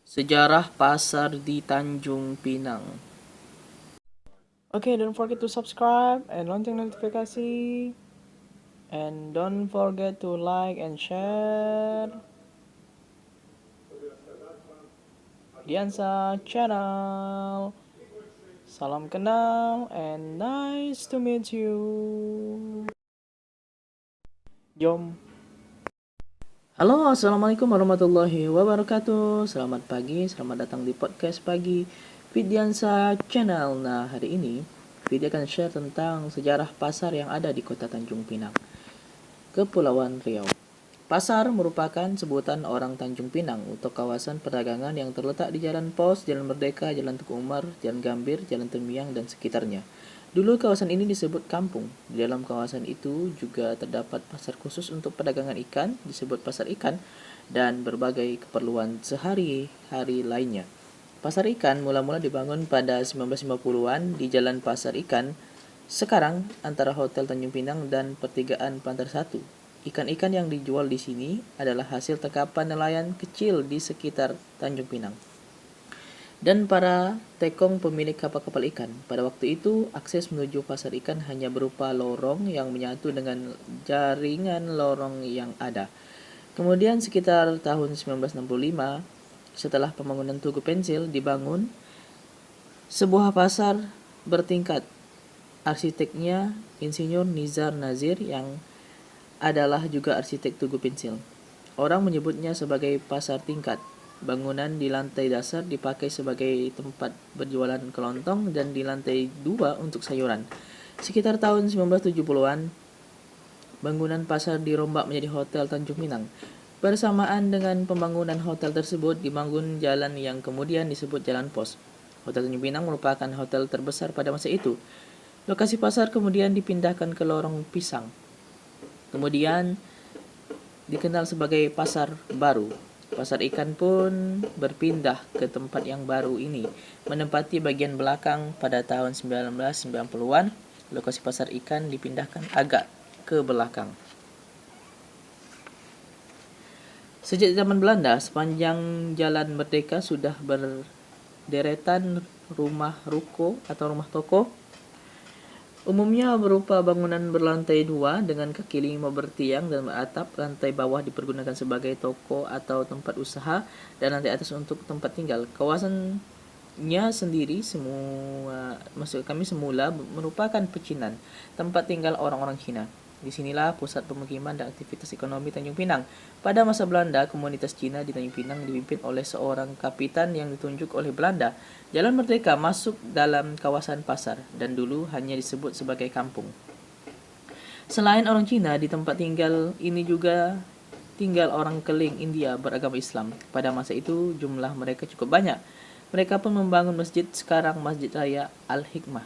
Sejarah pasar di Tanjung Pinang. Okay, don't forget to subscribe and lonceng notifikasi. And don't forget to like and share Diansa channel. Salam kenal and nice to meet you. Jom. Halo, assalamualaikum warahmatullahi wabarakatuh. Selamat pagi, selamat datang di podcast pagi Vidyansa Channel. Nah, hari ini Vidya akan share tentang sejarah pasar yang ada di kota Tanjung Pinang, Kepulauan Riau. Pasar merupakan sebutan orang Tanjung Pinang untuk kawasan perdagangan yang terletak di Jalan Pos, Jalan Merdeka, Jalan Tuku Umar, Jalan Gambir, Jalan Temiang, dan sekitarnya. Dulu kawasan ini disebut kampung. Di dalam kawasan itu juga terdapat pasar khusus untuk perdagangan ikan, disebut pasar ikan, dan berbagai keperluan sehari-hari lainnya. Pasar ikan mula-mula dibangun pada 1950-an di Jalan Pasar Ikan, sekarang antara Hotel Tanjung Pinang dan Pertigaan Pantar 1. Ikan-ikan yang dijual di sini adalah hasil tangkapan nelayan kecil di sekitar Tanjung Pinang dan para tekong pemilik kapal-kapal ikan. Pada waktu itu, akses menuju pasar ikan hanya berupa lorong yang menyatu dengan jaringan lorong yang ada. Kemudian sekitar tahun 1965, setelah pembangunan Tugu Pensil dibangun sebuah pasar bertingkat. Arsiteknya Insinyur Nizar Nazir yang adalah juga arsitek Tugu Pensil. Orang menyebutnya sebagai pasar tingkat. Bangunan di lantai dasar dipakai sebagai tempat berjualan kelontong dan di lantai 2 untuk sayuran. Sekitar tahun 1970-an, bangunan pasar dirombak menjadi Hotel Tanjung Pinang. Bersamaan dengan pembangunan hotel tersebut, dibangun jalan yang kemudian disebut Jalan Pos. Hotel Tanjung Pinang merupakan hotel terbesar pada masa itu. Lokasi pasar kemudian dipindahkan ke Lorong Pisang. Kemudian dikenal sebagai Pasar Baru. Pasar ikan pun berpindah ke tempat yang baru ini, menempati bagian belakang pada tahun 1990-an. Lokasi pasar ikan dipindahkan agak ke belakang. Sejak zaman Belanda, sepanjang Jalan Merdeka sudah berderetan rumah ruko atau rumah toko. Umumnya berupa bangunan berlantai 2 dengan kaki 5 bertiang dan beratap. Lantai bawah dipergunakan sebagai toko atau tempat usaha dan lantai atas untuk tempat tinggal. Kawasannya sendiri semula merupakan pecinan, tempat tinggal orang-orang Cina. Disinilah pusat pemukiman dan aktivitas ekonomi Tanjung Pinang. Pada masa Belanda, komunitas Cina di Tanjung Pinang dipimpin oleh seorang kapitan yang ditunjuk oleh Belanda. Jalan Merdeka masuk dalam kawasan pasar dan dulu hanya disebut sebagai kampung. Selain orang Cina, di tempat tinggal ini juga tinggal orang Keling India beragama Islam. Pada masa itu jumlah mereka cukup banyak. Mereka pun membangun masjid, sekarang Masjid Raya Al-Hikmah.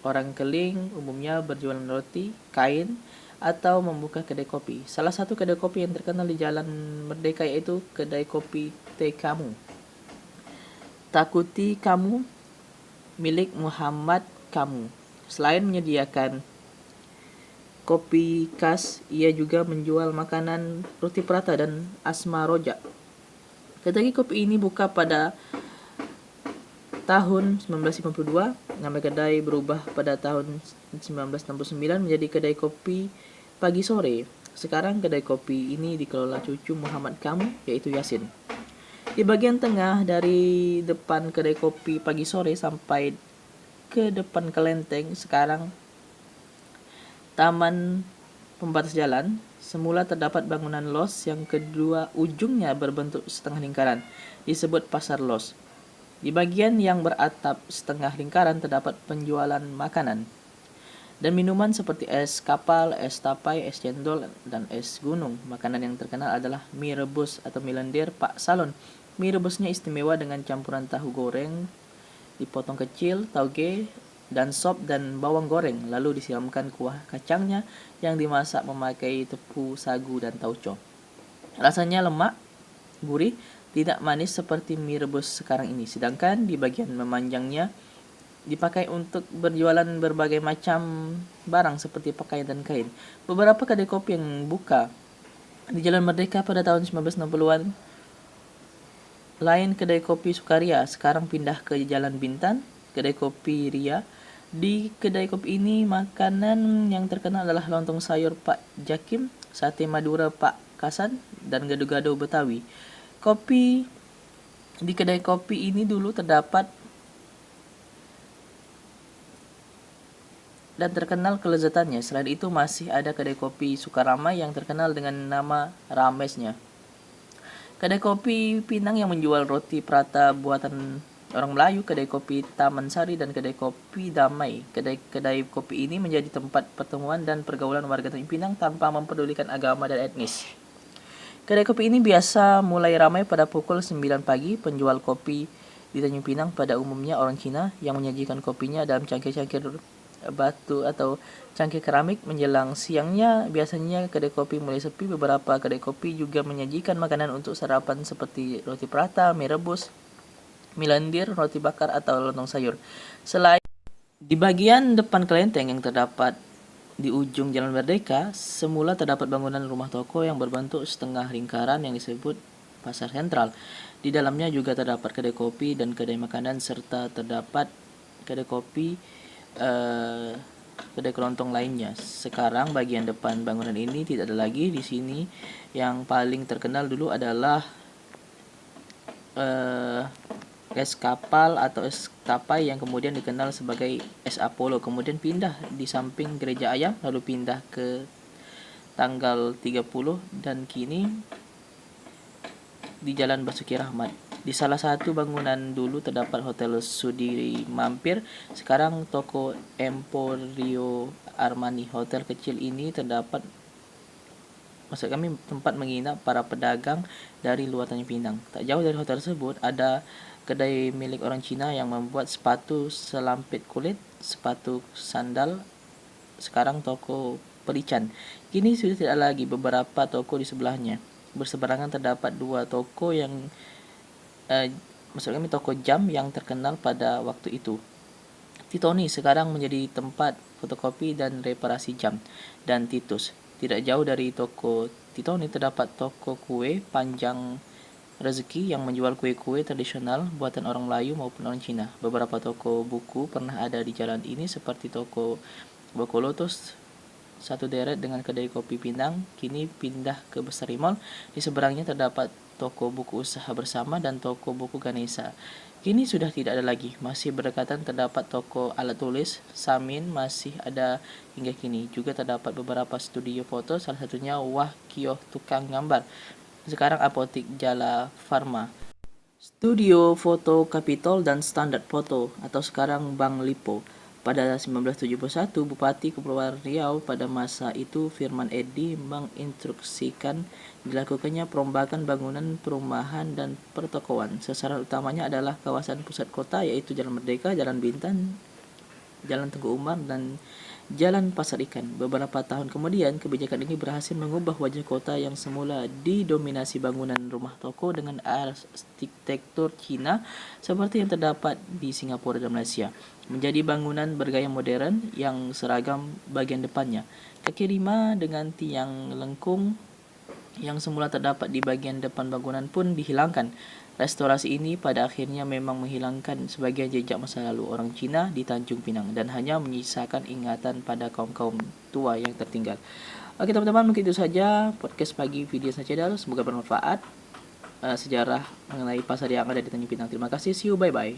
Orang Keling umumnya berjualan roti, kain, atau membuka kedai kopi. Salah satu kedai kopi yang terkenal di Jalan Merdeka yaitu kedai kopi Teh Kamu. Takuti Kamu milik Muhammad Kamu. Selain menyediakan kopi khas, ia juga menjual makanan roti prata dan asma rojak. Kedai kopi ini buka pada tahun 1952. Nama kedai berubah pada tahun 1969 menjadi kedai kopi pagi sore. Sekarang kedai kopi ini dikelola cucu Muhammad Kamu, yaitu Yasin. Di bagian tengah dari depan kedai kopi pagi sore sampai ke depan kelenteng, sekarang taman pembatas jalan, semula terdapat bangunan los yang kedua ujungnya berbentuk setengah lingkaran, disebut Pasar Los. Di bagian yang beratap setengah lingkaran terdapat penjualan makanan dan minuman seperti es kapal, es tapai, es cendol, dan es gunung. Makanan yang terkenal adalah mie rebus atau mie lendir Pak Salon. Mie rebusnya istimewa dengan campuran tahu goreng dipotong kecil, tauge, dan sop dan bawang goreng. Lalu disiramkan kuah kacangnya yang dimasak memakai tepung sagu dan tauco. Rasanya lemak, gurih, tidak manis seperti mie rebus sekarang ini. Sedangkan di bagian memanjangnya dipakai untuk berjualan berbagai macam barang seperti pakaian dan kain. Beberapa kedai kopi yang buka di Jalan Merdeka pada tahun 1960-an lain kedai kopi Sukaria, sekarang pindah ke Jalan Bintan, kedai kopi Ria. Di kedai kopi ini makanan yang terkenal adalah lontong sayur Pak Jakim, sate Madura Pak Kasan, dan gado-gado Betawi. Kopi di kedai kopi ini dulu terdapat dan terkenal kelezatannya. Selain itu masih ada kedai kopi Sukarama yang terkenal dengan nama Ramesnya. Kedai kopi Pinang yang menjual roti prata buatan orang Melayu, kedai kopi Taman Sari, dan kedai kopi Damai. Kedai kopi ini menjadi tempat pertemuan dan pergaulan warga Tanjung Pinang tanpa mempedulikan agama dan etnis. Kedai kopi ini biasa mulai ramai pada pukul 9 pagi. Penjual kopi di Tanjung Pinang pada umumnya orang Cina yang menyajikan kopinya dalam cangkir-cangkir batu atau cangkir keramik. Menjelang siangnya biasanya kedai kopi mulai sepi. Beberapa kedai kopi juga menyajikan makanan untuk sarapan seperti roti prata, mie rebus, mie lendir, roti bakar, atau lontong sayur. Selain di bagian depan kelenteng yang terdapat di ujung Jalan Merdeka, semula terdapat bangunan rumah toko yang berbentuk setengah lingkaran yang disebut Pasar Sentral. Di dalamnya juga terdapat kedai kopi dan kedai makanan serta terdapat kedai kopi kedai kelontong lainnya. Sekarang bagian depan bangunan ini tidak ada lagi. Di sini yang paling terkenal dulu adalah es kapal atau es tapai yang kemudian dikenal sebagai es Apollo, kemudian pindah di samping Gereja Ayam, lalu pindah ke tanggal 30 dan kini di Jalan Basuki Rahmat. Di salah satu bangunan dulu terdapat Hotel Sudiri Mampir, sekarang toko Emporio Armani. Hotel kecil ini terdapat tempat menginap para pedagang dari luar Tanjung Pinang. Tak jauh dari hotel tersebut ada kedai milik orang Cina yang membuat sepatu selampit kulit, sepatu sandal. Sekarang toko Perican. Kini sudah tidak lagi, beberapa toko di sebelahnya. Berseberangan terdapat dua toko yang toko jam yang terkenal pada waktu itu. Titoni sekarang menjadi tempat fotokopi dan reparasi jam. Dan Titus. Tidak jauh dari toko Titoni terdapat toko kue Panjang Rezeki yang menjual kue-kue tradisional buatan orang Melayu maupun orang Cina. Beberapa toko buku pernah ada di jalan ini seperti toko Boko Lotus, satu deret dengan kedai kopi Pinang, kini pindah ke Bestari Mall. Di seberangnya terdapat toko buku usaha bersama dan toko buku Ganesha. Kini sudah tidak ada lagi. Masih berdekatan terdapat toko alat tulis, Samin masih ada hingga kini. Juga terdapat beberapa studio foto, salah satunya Wah Kioh Tukang Gambar. Sekarang Apotik Jala Farma. Studio Foto Capitol dan Standard Foto atau sekarang Bank Lipo. Pada 1971, Bupati Kepulauan Riau pada masa itu Firman Edi menginstruksikan dilakukannya perombakan bangunan perumahan dan pertokoan. Sasaran utamanya adalah kawasan pusat kota yaitu Jalan Merdeka, Jalan Bintan, Jalan Tengku Umar, dan Jalan Pasar Ikan. Beberapa tahun kemudian, kebijakan ini berhasil mengubah wajah kota yang semula didominasi bangunan rumah toko dengan arsitektur Cina seperti yang terdapat di Singapura dan Malaysia, menjadi bangunan bergaya modern yang seragam bagian depannya. Kaki lima dengan tiang lengkung yang semula terdapat di bagian depan bangunan pun dihilangkan. Restorasi ini pada akhirnya memang menghilangkan sebagian jejak masa lalu orang Cina di Tanjung Pinang dan hanya menyisakan ingatan pada kaum-kaum tua yang tertinggal. Oke teman-teman, mungkin itu saja podcast pagi video Channel. Semoga bermanfaat. Sejarah mengenai pasar yang ada di Tanjung Pinang. Terima kasih, see you, bye-bye.